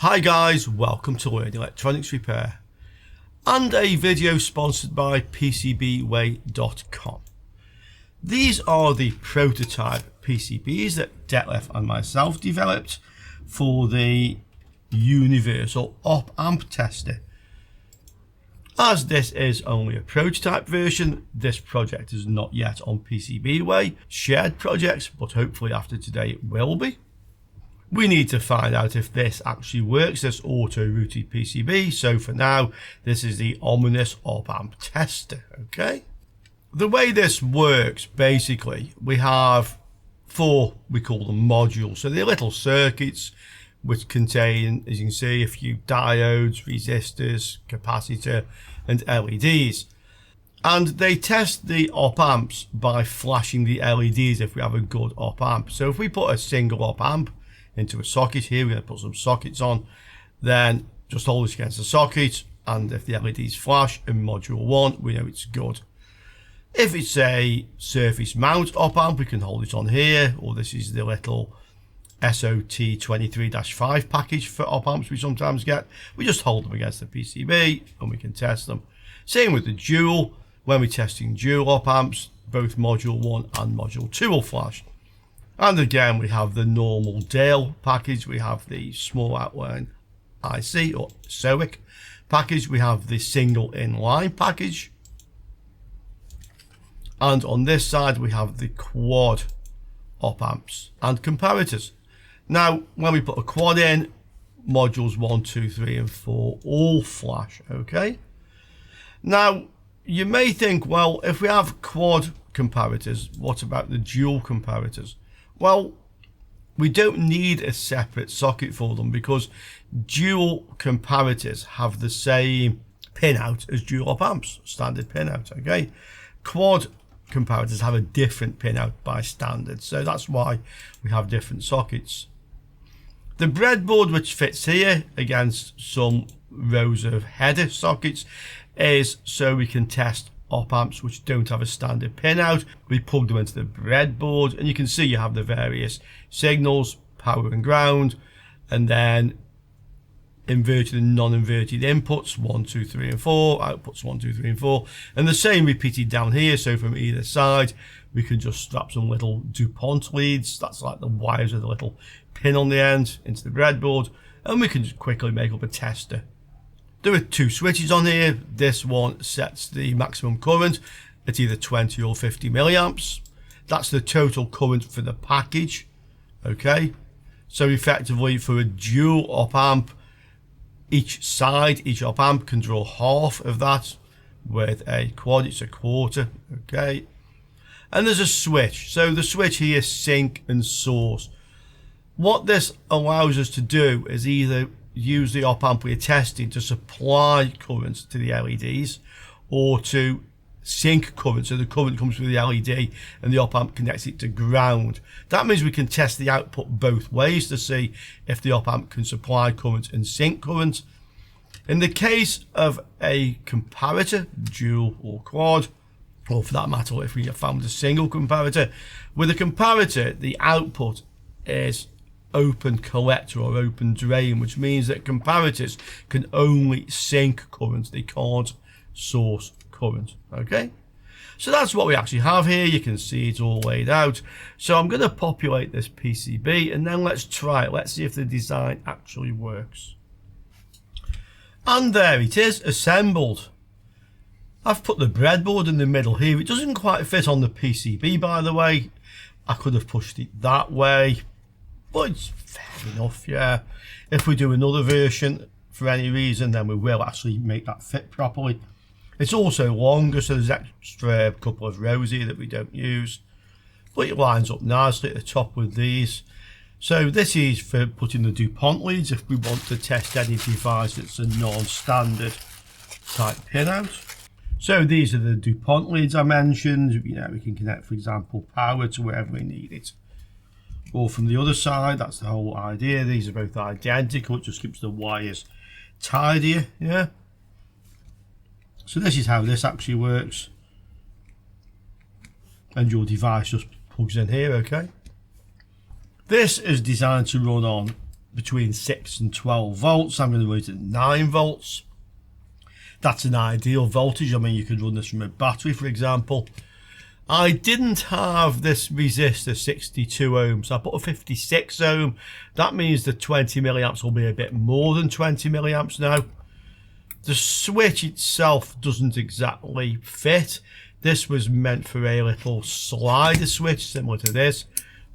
Hi guys, welcome to Learn Electronics Repair and a video sponsored by PCBWay.com. These are the prototype PCBs that Detlef and myself developed for the universal op-amp tester. As this is only a prototype version, this project is not yet on PCBWay shared projects, but hopefully after today it will be. We need to find out if this actually works, this auto-routed PCB. So for now, this is the ominous op-amp tester, okay? The way this works, basically, we have four, we call them modules. So they're little circuits which contain, as you can see, a few diodes, resistors, capacitor, and LEDs. And they test the op-amps by flashing the LEDs if we have a good op-amp. So if we put a single op-amp into a socket here, we're going to put some sockets on, then just hold this against the socket, and if the LEDs flash in module 1, we know it's good. If it's a surface mount op-amp, we can hold it on here, or this is the little SOT23-5 package for op-amps we sometimes get. We just hold them against the PCB and we can test them. Same with the dual. When we're testing dual op-amps, both module 1 and module 2 will flash. And again, we have the normal DAIL package, we have the small outline IC or SOIC package, we have the single inline package, and on this side we have the quad op-amps and comparators. Now, when we put a quad in, modules 1, 2, 3 and 4 all flash, okay? Now, you may think, well, if we have quad comparators, what about the dual comparators? Well, we don't need a separate socket for them because dual comparators have the same pinout as dual op-amps, standard pinout, okay? Quad comparators have a different pinout by standard, so that's why we have different sockets. The breadboard which fits here against some rows of header sockets is so we can test op-amps which don't have a standard pinout. We plug them into the breadboard and you can see you have the various signals, power and ground, and then inverted and non-inverted inputs 1, 2, 3 and 4, outputs 1, 2, 3 and 4, and the same repeated down here. So from either side we can just strap some little DuPont leads, that's like the wires with a little pin on the end, into the breadboard, and we can just quickly make up a tester. There are two switches on here. This one sets the maximum current at either 20 or 50 milliamps. That's the total current for the package, okay? So effectively for a dual op-amp, each op-amp can draw half of that. With a quad, it's a quarter, okay? And there's a switch. So the switch here is sink and source. What this allows us to do is either use the op-amp we're testing to supply current to the LEDs, or to sink current, so the current comes through the LED and the op-amp connects it to ground. That means we can test the output both ways to see if the op-amp can supply current and sink current. In the case of a comparator, dual or quad, or for that matter if we have found a single comparator, with a comparator the output is open collector or open drain, which means that comparators can only sink current, they can't source current, okay? So that's what we actually have here. You can see it all laid out. So I'm going to populate this PCB and then let's try it. Let's see if the design actually works. And there it is, assembled. I've put the breadboard in the middle here. It doesn't quite fit on the PCB, by the way. I could have pushed it that way, but it's fair enough, yeah. If we do another version for any reason, then we will actually make that fit properly. It's also longer, so there's extra couple of rows here that we don't use, but it lines up nicely at the top with these. So this is for putting the DuPont leads if we want to test any device that's a non-standard type pinout. So these are the DuPont leads I mentioned. You know, we can connect, for example, power to wherever we need it. Or from the other side, that's the whole idea. These are both identical, it just keeps the wires tidier, yeah. So this is how this actually works. And your device just plugs in here, okay. This is designed to run on between 6 and 12 volts. I'm going to run it at 9 volts. That's an ideal voltage. I mean, you could run this from a battery, for example. I didn't have this resistor 62 ohms. I put a 56 ohm. That means the 20 milliamps will be a bit more than 20 milliamps now. The switch itself doesn't exactly fit. This was meant for a little slider switch similar to this,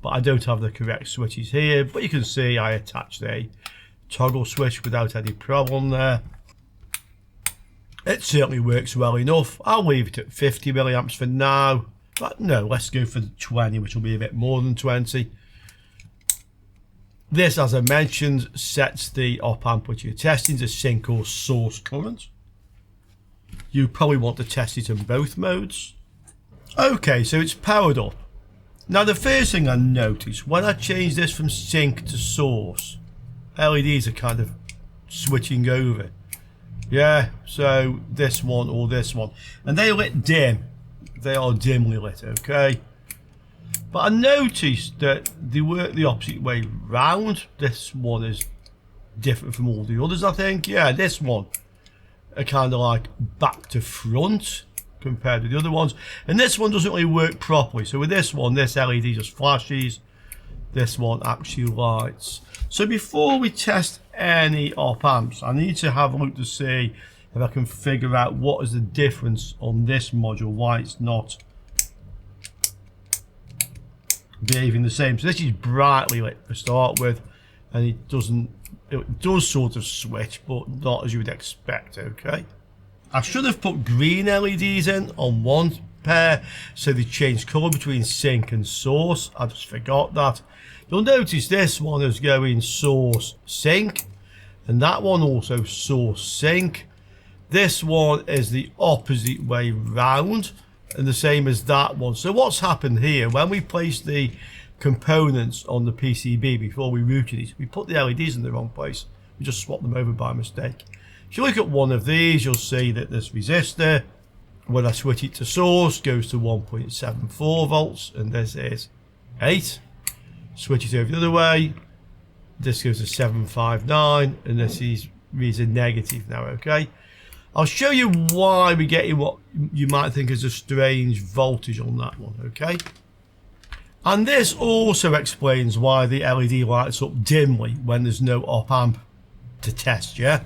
but I don't have the correct switches here. But you can see I attached a toggle switch without any problem there. It certainly works well enough. I'll leave it at 50 milliamps for now. But no, let's go for the 20, which will be a bit more than 20. This, as I mentioned, sets the op amp which you're testing to sync or source current. You probably want to test it in both modes. Okay, so it's powered up. Now the first thing I noticed, when I change this from sync to source, LEDs are kind of switching over. Yeah, so this one or this one. And they lit dim. They are dimly lit, okay? But I noticed that they work the opposite way round. This one is different from all the others, I think. Yeah, this one are kind of like back to front compared to the other ones. And this one doesn't really work properly. So with this one, this LED just flashes. This one actually lights. So before we test any op amps, I need to have a look to see if I can figure out what is the difference on this module, why it's not behaving the same. So this is brightly lit to start with, and it does sort of switch, but not as you would expect, okay? I should have put green LEDs in on one pair so they change colour between sync and source. I just forgot that. You'll notice this one is going source sync, and that one also source sync. This one is the opposite way round, and the same as that one. So what's happened here, when we placed the components on the PCB before we routed it, we put the LEDs in the wrong place. We just swapped them over by mistake. If you look at one of these, you'll see that this resistor, when I switch it to source, goes to 1.74 volts, and this is 8. Switch it over the other way, this goes to 759, and this is a negative now, okay? I'll show you why we're getting what you might think is a strange voltage on that one, okay? And this also explains why the LED lights up dimly when there's no op amp to test, yeah?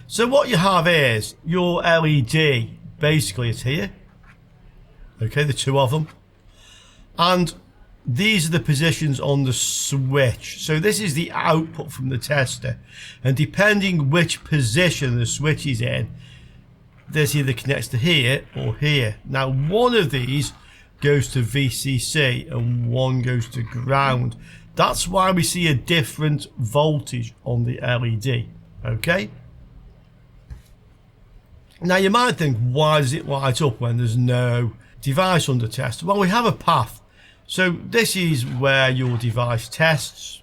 So what you have is your LED, basically it's here, okay, the two of them, and these are the positions on the switch. So this is the output from the tester, and depending which position the switch is in, this either connects to here or here. Now one of these goes to VCC and one goes to ground. That's why we see a different voltage on the LED, okay? Now you might think, why does it light up when there's no device under test? Well, we have a path. So this is where your device tests.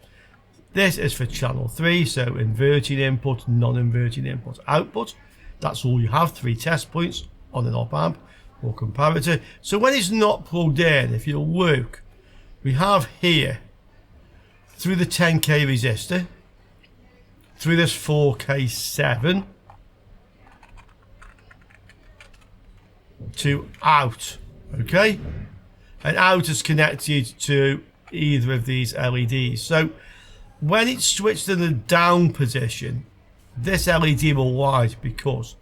This is for channel 3, so inverting input, non-inverting input, output. That's all you have, 3 test points on an op amp or comparator. So when it's not plugged in, if you look, we have here, through the 10k resistor, through this 4k7, to out, okay? And out is connected to either of these LEDs. So when it's switched in the down position, this LED will light because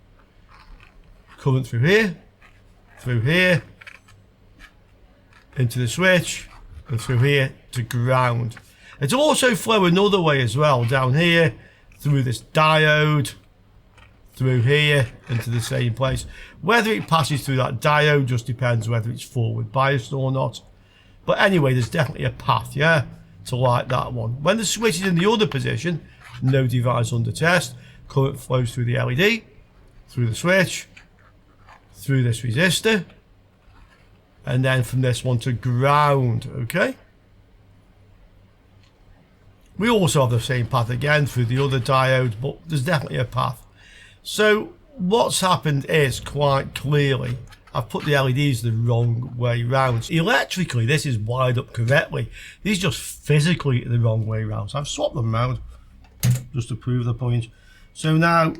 current through here, into the switch, and through here to ground. It'll also flow another way as well, down here, through this diode, through here, into the same place. Whether it passes through that diode just depends whether it's forward biased or not. But anyway, there's definitely a path, yeah, to light that one. When the switch is in the other position, no device under test, current flows through the LED, through the switch, through this resistor, and then from this one to ground, okay? We also have the same path again through the other diode, but there's definitely a path. So what's happened is, quite clearly, I've put the LEDs the wrong way round. Electrically, this is wired up correctly. These just physically the wrong way round. So I've swapped them around. just to prove the point. So now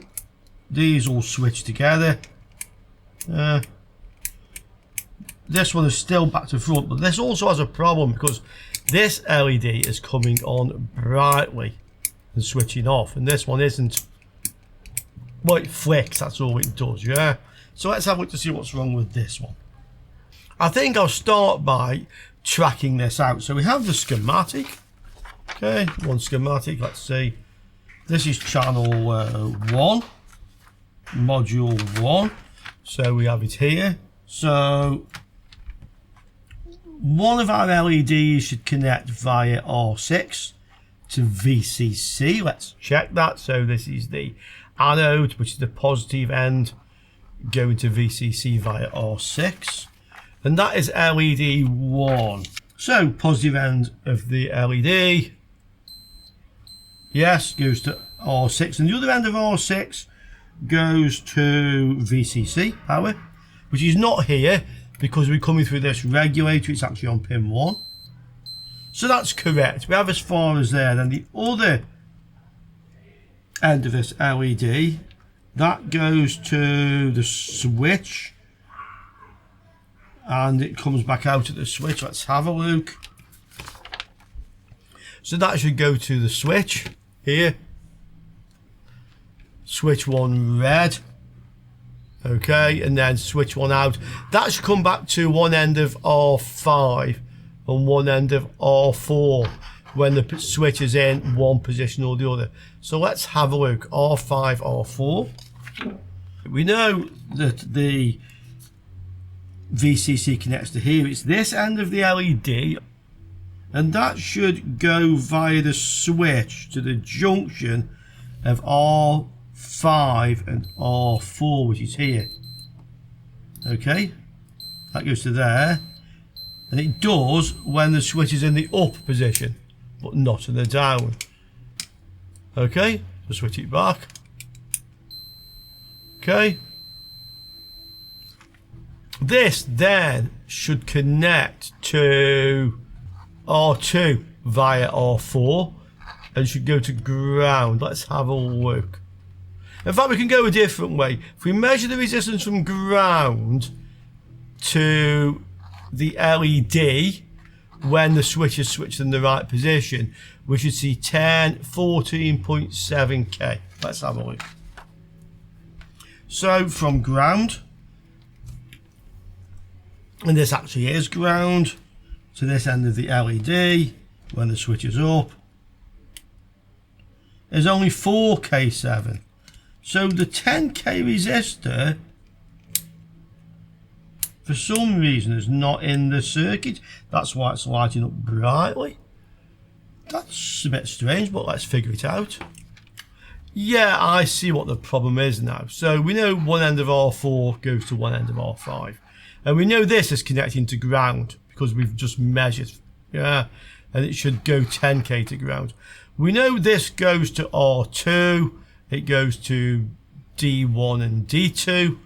these all switch together. This one is still back to front, but this also has a problem because this LED is coming on brightly and switching off, and this one isn't. Well, it flicks, that's all it does, yeah? So let's have a look to see what's wrong with this one. I think I'll start by tracking this out. So we have the schematic. Okay, one schematic, let's see. This is channel 1, module 1. So we have it here. So one of our LEDs should connect via R6 to VCC. Let's check that. So this is the anode, which is the positive end, going to VCC via R6. And that is LED 1. So positive end of the LED, yes, goes to R6. And the other end of R6 goes to VCC power, which is not here because we're coming through this regulator. It's actually on pin 1. So that's correct. We have as far as there. Then the other end of this LED, that goes to the switch, and it comes back out at the switch. Let's have a look. So that should go to the switch here. Switch 1 red. Okay, and then switch 1 out. That should come back to one end of R5 and one end of R4 when the switch is in one position or the other. So let's have a look. R5, R4. We know that the VCC connects to here. It's this end of the LED, and that should go via the switch to the junction of R5 and R4, which is here. Okay, that goes to there, and it does when the switch is in the up position, but not in the down. Okay, so switch it back. Okay, this then should connect to R2 via R4 and should go to ground. Let's have a look. In fact, we can go a different way. If we measure the resistance from ground to the LED when the switch is switched in the right position, we should see 14.7k. Let's have a look. So from ground, and this actually is ground, to this end of the LED when the switch is up, is only 4k7. So the 10k resistor for some reason is not in the circuit. That's why it's lighting up brightly. That's a bit strange, but let's figure it out. Yeah, I see what the problem is now. So we know one end of R4 goes to one end of R5. And we know this is connecting to ground because we've just measured. Yeah, and it should go 10k to ground. We know this goes to R2. It goes to D1 and D2,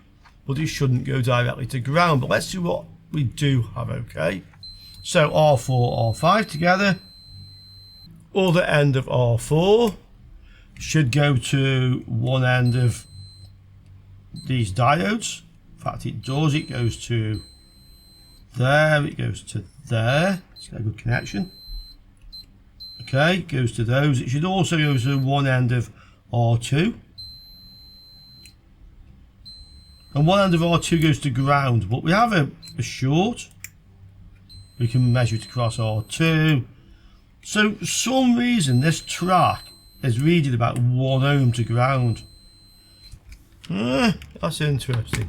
but it shouldn't go directly to ground. But let's see what we do have, okay? So R4, R5 together. Other end of R4 should go to one end of these diodes. In fact, it does. It goes to there. It goes to there. It's got a good connection. Okay, it goes to those. It should also go to one end of R2. And one end of R2 goes to ground, but we have a short. We can measure it across R2. So for some reason this track is reading about 1 ohm to ground. That's interesting.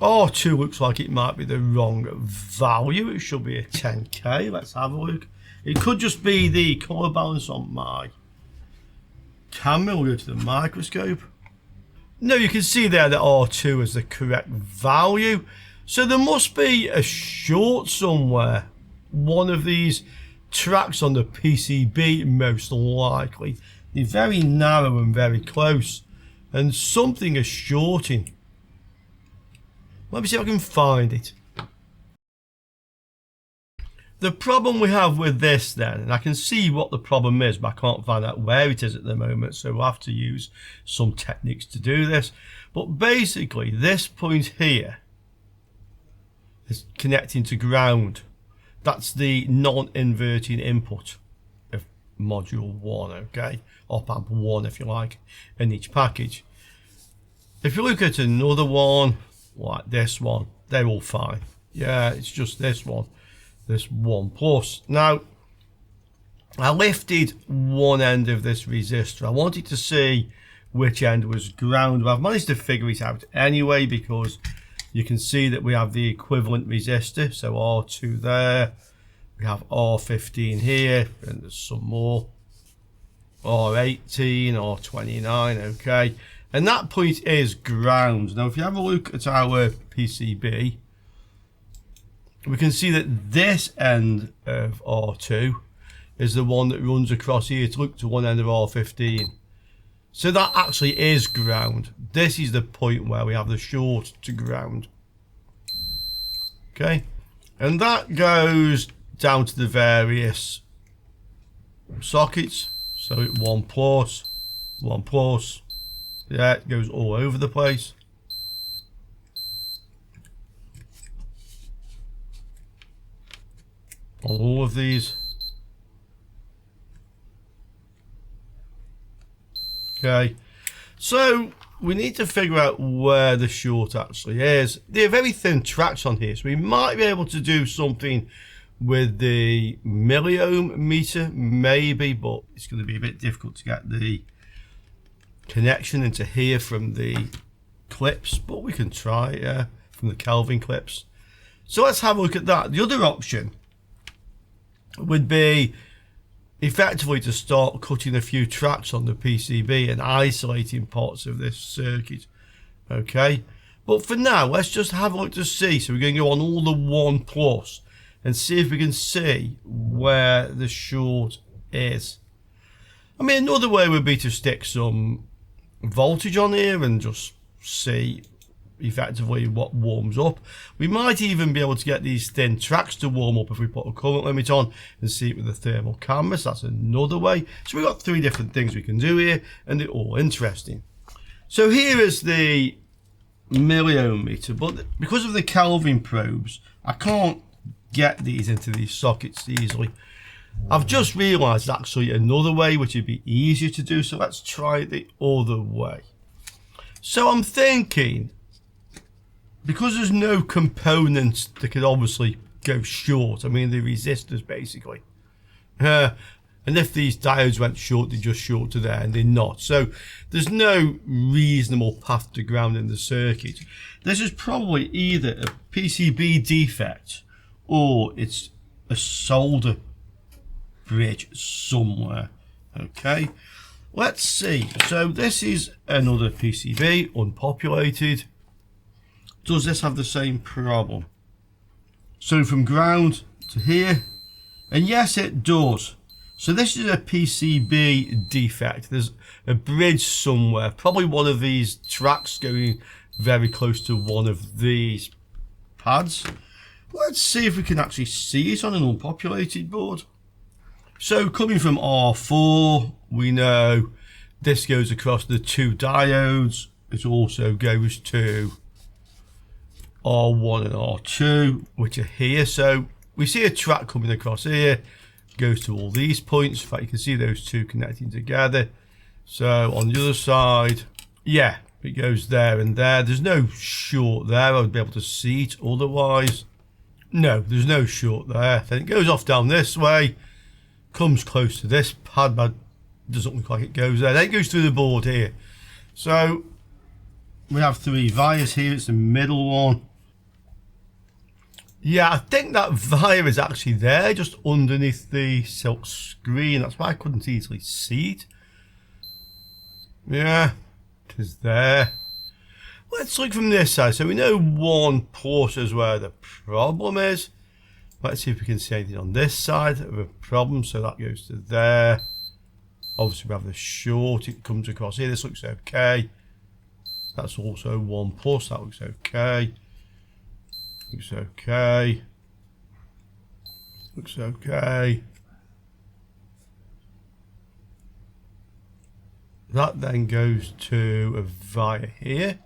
R2 looks like it might be the wrong value. It should be a 10k. Let's have a look. It could just be the colour balance on my camera. We'll go to the microscope. No, you can see there that R2 is the correct value. So there must be a short somewhere. One of these tracks on the PCB, most likely. They're very narrow and very close. And something is shorting. Let me see if I can find it. The problem we have with this then, and I can see what the problem is, but I can't find out where it is at the moment, so we'll have to use some techniques to do this. But basically, this point here is connecting to ground. That's the non-inverting input of module 1, okay? Op-amp 1, if you like, in each package. If you look at another one, like this one, they're all fine. Yeah, it's just this one plus. Now, I lifted one end of this resistor. I wanted to see which end was ground. I've managed to figure it out anyway, because you can see that we have the equivalent resistor. So R2 there, we have R15 here, and there's some more. R18, R29, okay. And that point is ground. Now, if you have a look at our PCB, we can see that this end of R2 is the one that runs across here to look to one end of R15. So that actually is ground. This is the point where we have the short to ground. Okay, and that goes down to the various sockets. So 1 plus, 1 plus. Yeah, it goes all over the place. On all of these. Okay, so we need to figure out where the short actually is. There are very thin tracks on here, so we might be able to do something with the milliohm meter, maybe, but it's going to be a bit difficult to get the connection into here from the clips, but we can try from the Kelvin clips. So let's have a look at that. The other option would be effectively to start cutting a few tracks on the PCB and isolating parts of this circuit. Okay, but for now, let's just have a look to see. So we're going to go on all the 1 plus and see if we can see where the short is. I mean, another way would be to stick some voltage on here and just see effectively what warms up. We might even be able to get these thin tracks to warm up if we put a current limit on and see it with the thermal cameras. That's another way. So we've got 3 different things we can do here, and they're all interesting. So here is the milliohm meter, but because of the Kelvin probes, I can't get these into these sockets easily. I've just realized actually another way which would be easier to do, so let's try it the other way. So I'm thinking, because there's no components that could obviously go short, I mean the resistors basically, and if these diodes went short, they just short to there, and they're not, so there's no reasonable path to ground in the circuit. This is probably either a PCB defect or it's a solder bridge somewhere. Okay, let's see. So this is another PCB, unpopulated. Does this have the same problem? So from ground to here, and yes it does. So this is a PCB defect. There's a bridge somewhere, probably one of these tracks going very close to one of these pads. Let's see if we can actually see it on an unpopulated board. So coming from R4, we know this goes across the 2 diodes. It also goes to R1 and R2, which are here. So we see a track coming across here, goes to all these points. In fact, you can see those 2 connecting together. So on the other side, yeah, it goes there and there. There's no short there. I would be able to see it otherwise. No, there's no short there. Then it goes off down this way, comes close to this pad, but doesn't look like it goes there. Then it goes through the board here. So we have 3 vias here. It's the middle one. Yeah, I think that via is actually there, just underneath the silk screen. That's why I couldn't easily see it. Yeah, it is there. Let's look from this side. So we know 1 plus is where the problem is. Let's see if we can see anything on this side of a problem. So that goes to there. Obviously we have the short. It comes across here. This looks okay. That's also 1 plus. That looks okay. Looks okay. Looks okay. That then goes to a via here.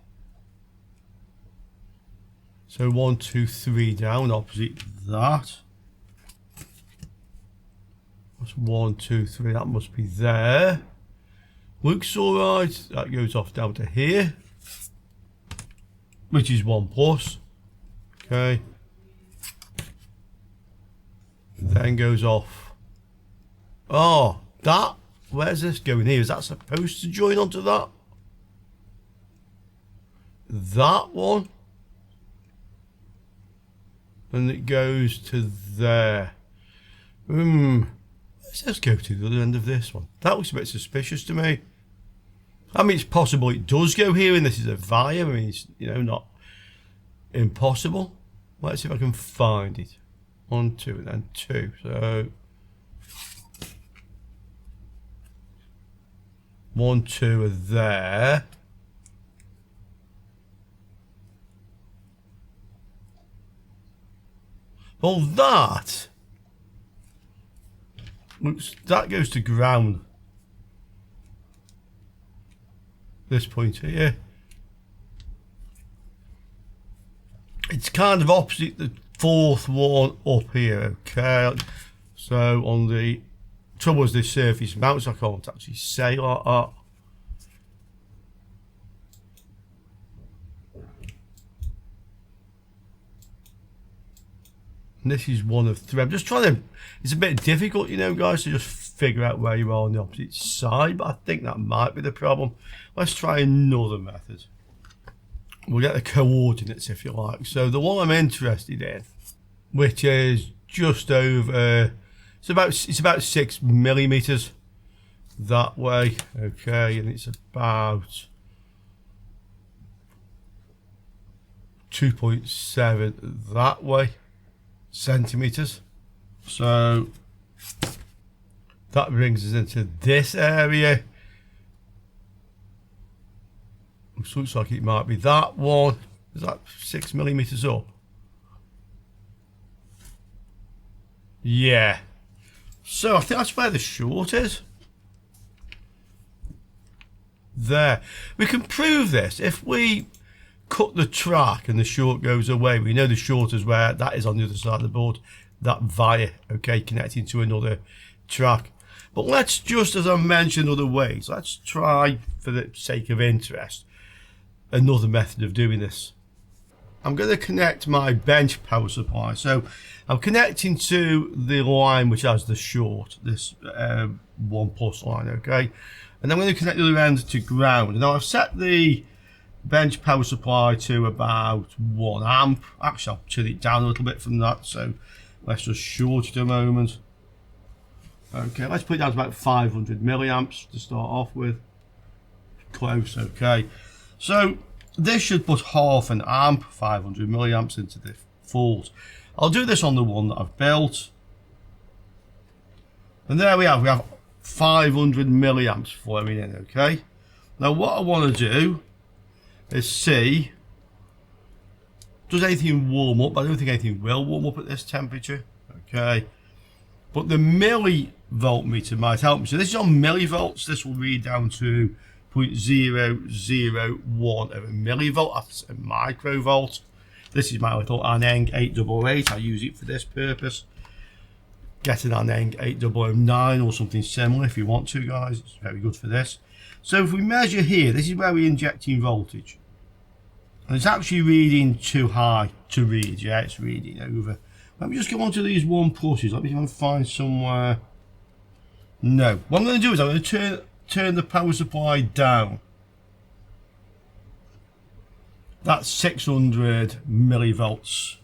So 1, 2, 3 down opposite that. That's 1, 2, 3. That must be there. Looks alright. That goes off down to here, which is 1 plus. Okay. Then goes off. Oh, that. Where's this going here? Is that supposed to join onto that? That one. And it goes to there. Let's just go to the other end of this one. That looks a bit suspicious to me. I mean, it's possible it does go here and this is a via. I mean, it's, you know, not impossible. Let's see if I can find it. 1, 2, and then 2. So 1, 2 are there. Well, that looks, that goes to ground. This point here. It's kind of opposite the 4th one up here. Okay, so on the trouble is this surface mounts, I can't actually say like that. And this is 1 of 3. I'm just trying to, it's a bit difficult, you know, guys, to just figure out where you are on the opposite side, but I think that might be the problem. Let's try another method. We'll get the coordinates if you like. So the one I'm interested in, which is just over, it's about 6 millimeters that way. Okay, and it's about 2.7 that way centimeters. So that brings us into this area. Looks like it might be that one. Is that 6 millimeters up? Yeah. So I think that's where the short is. There. We can prove this. If we cut the track and the short goes away, we know the short is where that is on the other side of the board. That via, okay, connecting to another track. But let's just, as I mentioned other ways, let's try, for the sake of interest, another method of doing this. I'm going to connect my bench power supply. So I'm connecting to the line which has the short, this 1 plus line, okay? And I'm going to connect the other end to ground. Now I've set the bench power supply to about 1 amp. Actually, I'll turn it down a little bit from that. So let's just short it a moment. Okay, let's put it down to about 500 milliamps to start off with. Close, okay. So this should put half an amp, 500 milliamps into the fault. I'll do this on the one that I've built. And there we have 500 milliamps flowing in, okay. Now what I want to do is see, does anything warm up? I don't think anything will warm up at this temperature, okay. But the millivoltmeter might help me. So this is on millivolts. This will read down to 0.001 of a millivolt. That's a microvolt. This is my little Aneng 888. I use it for this purpose. Get an Aneng 8009 or something similar if you want to, guys. It's very good for this. So if we measure here, this is where we're injecting voltage. And it's actually reading too high to read. Yeah, it's reading over. Let me just go on to these 1 pluses. Let me see if I can find somewhere. No. What I'm going to do is I'm going to turn the power supply down. That's 600 millivolts.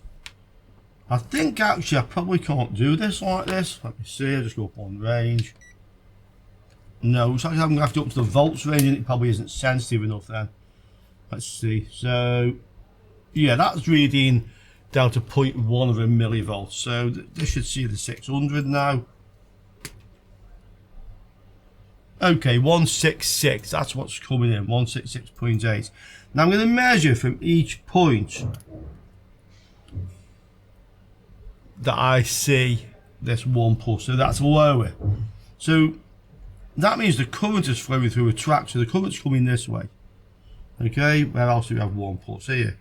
I think actually I probably can't do this like this. Let me see. I'll just go up on range. No, it's actually I'm going to have to go up to the volts range and it probably isn't sensitive enough then. Let's see. So, yeah, that's reading down to 0.1 of a millivolt. So this should see the 600 now. Okay, 166. That's what's coming in. 166.8. Now I'm going to measure from each point that I see this 1+, so that's lower. So that means the current is flowing through a track, so the current's coming this way. Okay, where else do we have 1+ here?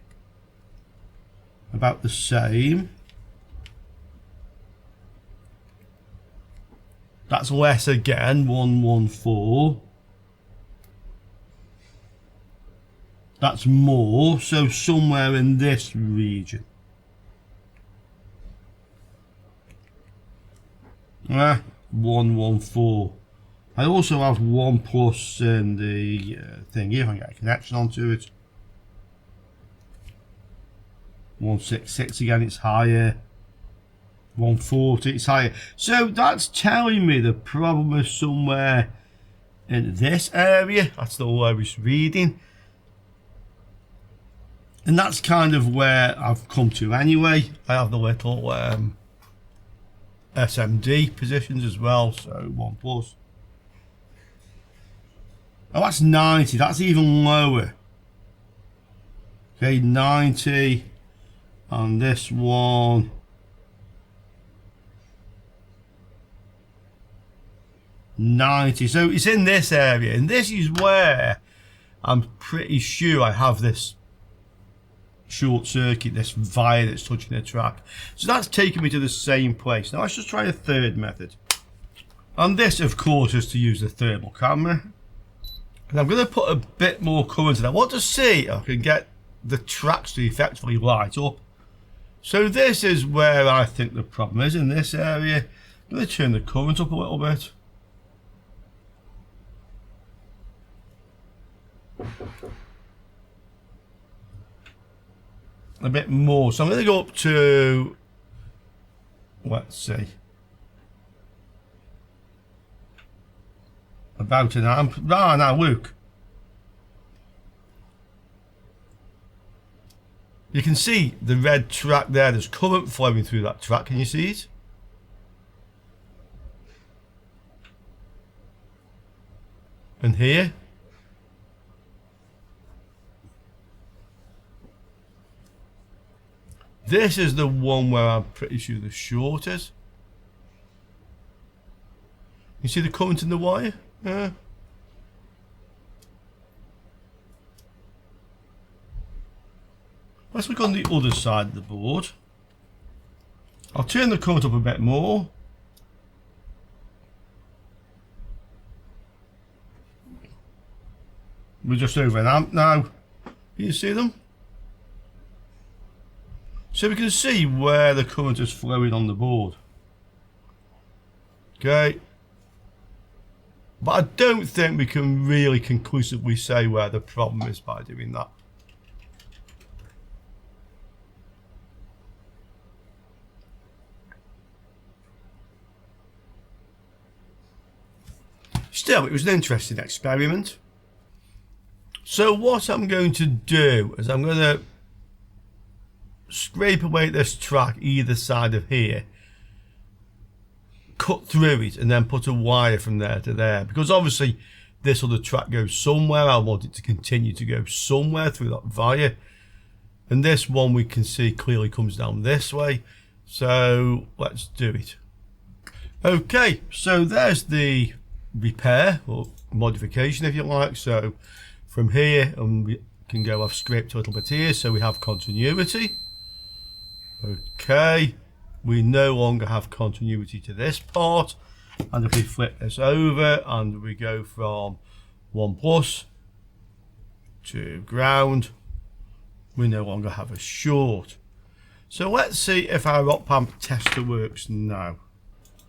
About the same. That's less again, 114. That's more, so somewhere in this region. 114. I also have 1+ in the thing here, if I can get a connection onto it. 166 again, it's higher. 140, it's higher. So that's telling me the problem is somewhere in this area. That's the lowest reading. And that's kind of where I've come to anyway. I have the little SMD positions as well, so 1+. Oh, that's 90, that's even lower. Okay, 90, and this one, 90. So it's in this area, and this is where I'm pretty sure I have this short circuit, this via that's touching the track. So that's taken me to the same place. Now let's just try a third method. And this, of course, is to use the thermal camera. And I'm going to put a bit more current in. I want to see if I can get the tracks to effectively light up. So this is where I think the problem is, in this area. I'm going to turn the current up a little bit. A bit more. So I'm going to go up to, let's see, about an amp. Ah, now look. You can see the red track there. There's current flowing through that track. Can you see it? And here. This is the one where I'm pretty sure the short is. You see the current in the wire? Yeah. Let's look on the other side of the board. I'll turn the current up a bit more. We're just over an amp now. Can you see them? So we can see where the current is flowing on the board. Okay. But I don't think we can really conclusively say where the problem is by doing that. Still, it was an interesting experiment. So what I'm going to do is I'm going to scrape away this track either side of here, cut through it, and then put a wire from there to there, because obviously this other track goes somewhere. I want it to continue to go somewhere through that via, and this one we can see clearly comes down this way. So let's do it. Okay, so there's the repair or modification, if you like. So from here, we can go, I've scraped a little bit here, so we have continuity. Okay, we no longer have continuity to this part, and if we flip this over and we go from 1+ to ground, we no longer have a short. So let's see if our op-amp tester works now.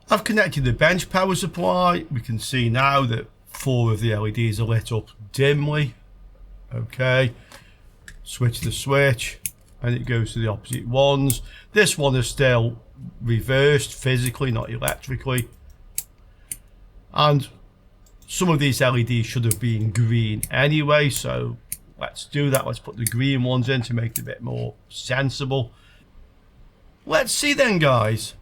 I've connected the bench power supply. We can see now that 4 of the LEDs are lit up dimly. Okay, switch the switch and it goes to the opposite ones. This one is still reversed physically, not electrically. And some of these LEDs should have been green anyway, so let's do that. Let's put the green ones in to make it a bit more sensible. Let's see then, guys.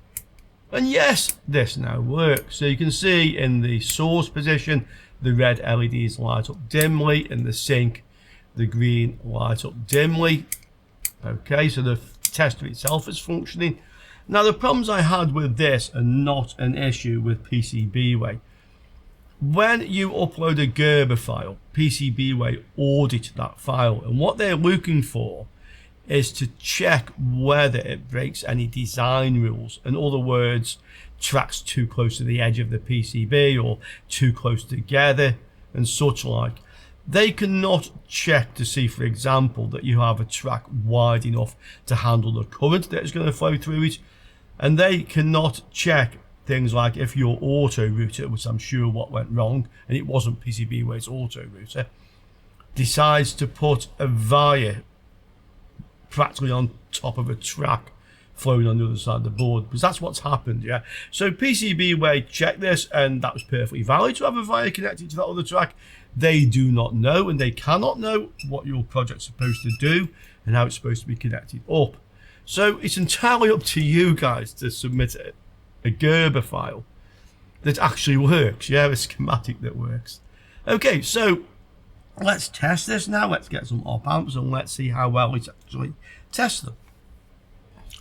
And yes, this now works. So you can see in the source position, the red LEDs light up dimly. In the sink, the green light up dimly. Okay, so the tester itself is functioning. Now the problems I had with this are not an issue with PCBWay. When you upload a Gerber file, PCBWay audit that file, and what they're looking for is to check whether it breaks any design rules. In other words, tracks too close to the edge of the PCB or too close together and such like. They cannot check to see, for example, that you have a track wide enough to handle the current that is going to flow through it. And they cannot check things like if your Autorouter, which I'm sure what went wrong, and it wasn't PCBWay's Autorouter, decides to put a wire practically on top of a track flowing on the other side of the board, because that's what's happened. Yeah, so PCBWay checked this, and that was perfectly valid to have a wire connected to that other track. They do not know, and they cannot know what your project's supposed to do and how it's supposed to be connected up. So it's entirely up to you guys to submit a Gerber file that actually works. Yeah, a schematic that works. Okay, so let's test this now. Let's get some op amps and let's see how well it actually tests them.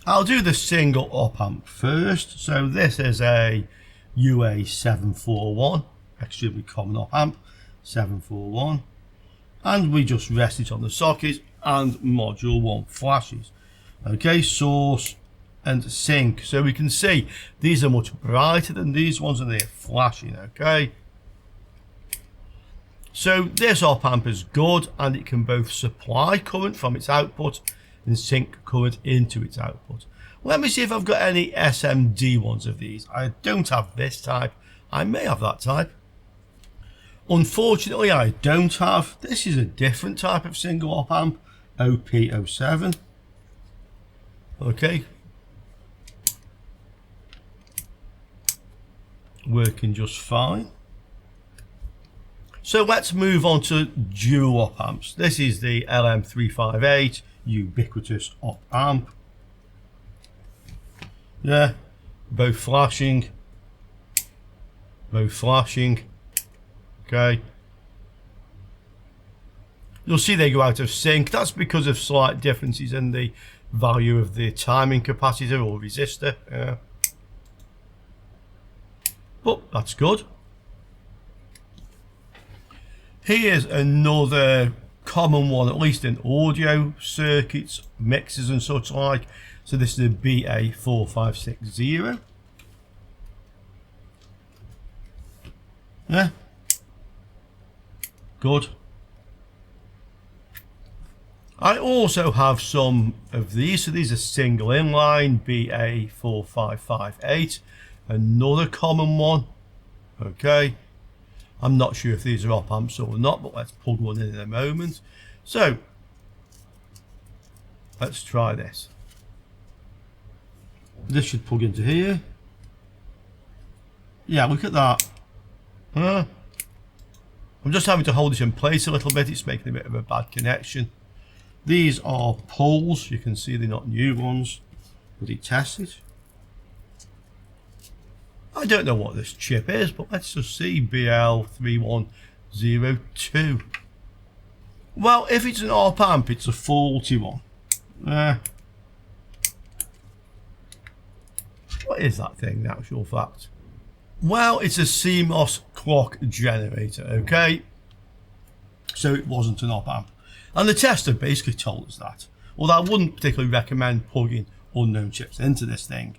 I'll do the single op amp first. So this is a UA741, extremely common op amp, 741, and we just rest it on the socket and module 1 flashes. Okay, source and sync. So we can see these are much brighter than these ones and they're flashing. Okay, so this op amp is good, and it can both supply current from its output and sync current into its output. Let me see if I've got any SMD ones of these. I don't have this type. I may have that type. Unfortunately, I don't have. This is a different type of single op amp, OP07. Okay, working just fine. So let's move on to dual op amps. This is the LM358 ubiquitous op amp. Yeah, both flashing. Okay, you'll see they go out of sync. That's because of slight differences in the value of the timing capacitor or resistor. Yeah, but that's good. Here's another common one, at least in audio circuits, mixers and such like. So this is a BA4560. Yeah, good. I also have some of these. So these are single inline, BA4558, another common one. Okay, I'm not sure if these are op amps or not, but let's plug one in a moment. So let's try this. This should plug into here. Yeah, look at that. I'm just having to hold it in place a little bit. It's making a bit of a bad connection. These are pulls. You can see they're not new ones, but it tests it. I don't know what this chip is, but let's just see. BL3102. Well, if it's an op amp, it's a faulty one. What is that thing, in actual fact? Well, it's a CMOS clock generator, okay? So it wasn't an op amp. And the tester basically told us that. Although I wouldn't particularly recommend plugging unknown chips into this thing.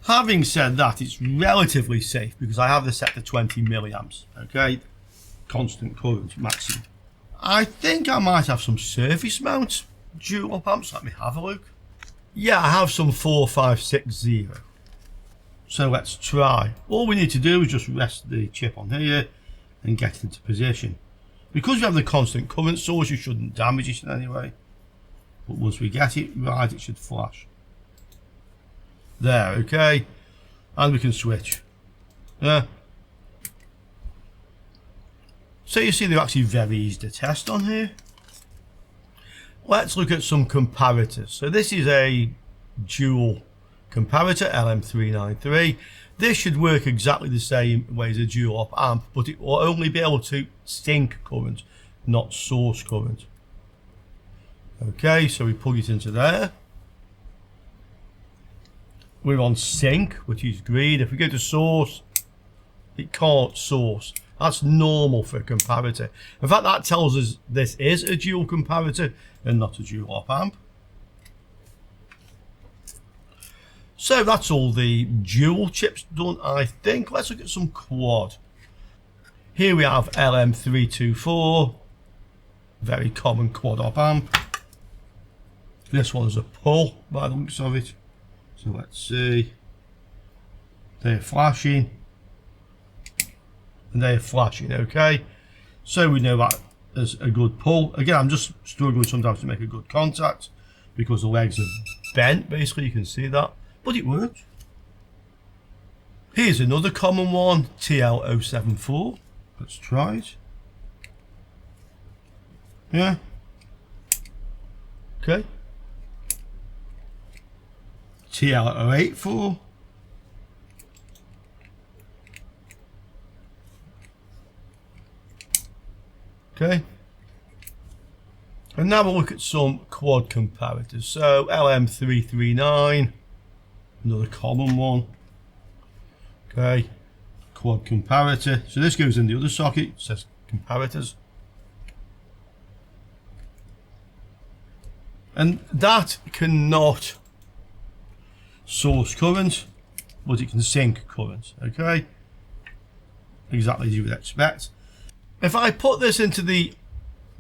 Having said that, it's relatively safe because I have this set to 20 milliamps, okay? Constant current maximum. I think I might have some surface mount dual op amps. Let me have a look. Yeah, I have some 4560. So let's try. All we need to do is just rest the chip on here and get it into position. Because we have the constant current source, you shouldn't damage it in any way. But once we get it right, it should flash. There, okay. And we can switch. Yeah. So you see they're actually very easy to test on here. Let's look at some comparators. So this is a dual comparator, LM393. This should work exactly the same way as a dual op amp, but it will only be able to sync current, not source current. Okay, so we plug it into there. we're on sync, which is great. If we go to source, it can't source. That's normal for a comparator. In fact, that tells us this is a dual comparator and not a dual op amp. So that's all the dual chips done, I think. Let's look at some quad. Here we have LM324, very common quad op amp. This one is a pull by the looks of it. So let's see. They're flashing. And they're flashing, okay. So we know that is a good pull. Again, I'm just struggling sometimes to make a good contact because the legs are bent, basically, you can see that. But it works. Here's another common one, TL074. Let's try it. Yeah. Okay. TL084. Okay. And now we'll look at some quad comparators. So LM339. Another common one. Okay, quad comparator. So this goes in the other socket. It says comparators. And that cannot source current, but it can sink current. Okay, exactly as you would expect. If I put this into the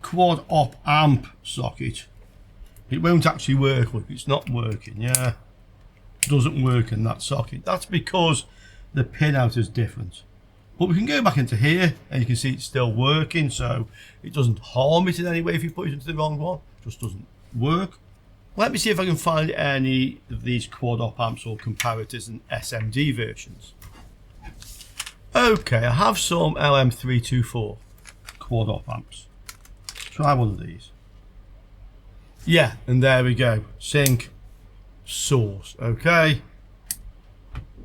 quad op amp socket, it won't actually work. Look, it's not working. Yeah. Doesn't work in that socket. That's because the pinout is different. But we can go back into here and you can see it's still working, so it doesn't harm it in any way if you put it into the wrong one. It just doesn't work. Let me see if I can find any of these quad op amps or comparators and SMD versions. Okay, I have some LM324 quad op amps. Try one of these. Yeah, and there we go. Sync. Source. Okay,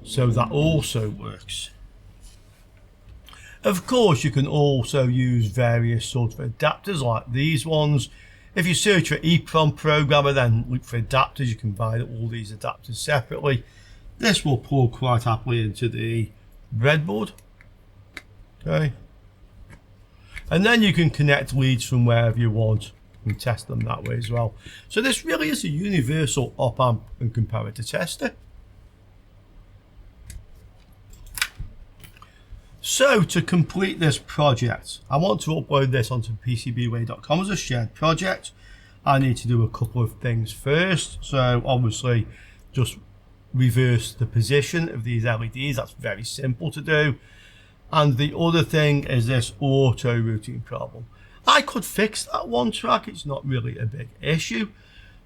so that also works. Of course, you can also use various sorts of adapters like these ones. If you search for EEPROM programmer, then look for adapters. You can buy all these adapters separately. This will plug quite happily into the breadboard. Okay, and then you can connect leads from wherever you want and test them that way as well. So this really is a universal op amp and comparator tester. So to complete this project, I want to upload this onto PCBWay.com as a shared project. I need to do a couple of things first. So obviously just reverse the position of these LEDs. That's very simple to do. And the other thing is this auto routing problem. I could fix that one track, it's not really a big issue,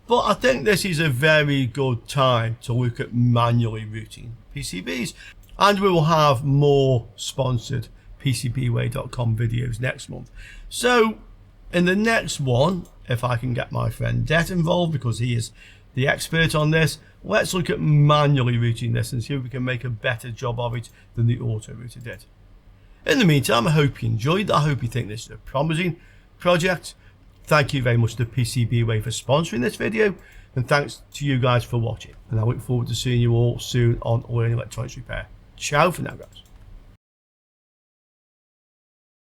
but I think this is a very good time to look at manually routing PCBs, and we will have more sponsored PCBWay.com videos next month. So in the next one, if I can get my friend Det involved because he is the expert on this, let's look at manually routing this and see if we can make a better job of it than the auto router did. In the meantime, I hope you enjoyed that. I hope you think this is a promising project. Thank you very much to PCBWay for sponsoring this video, and thanks to you guys for watching. And I look forward to seeing you all soon on Learning Electronics Repair. Ciao for now, guys.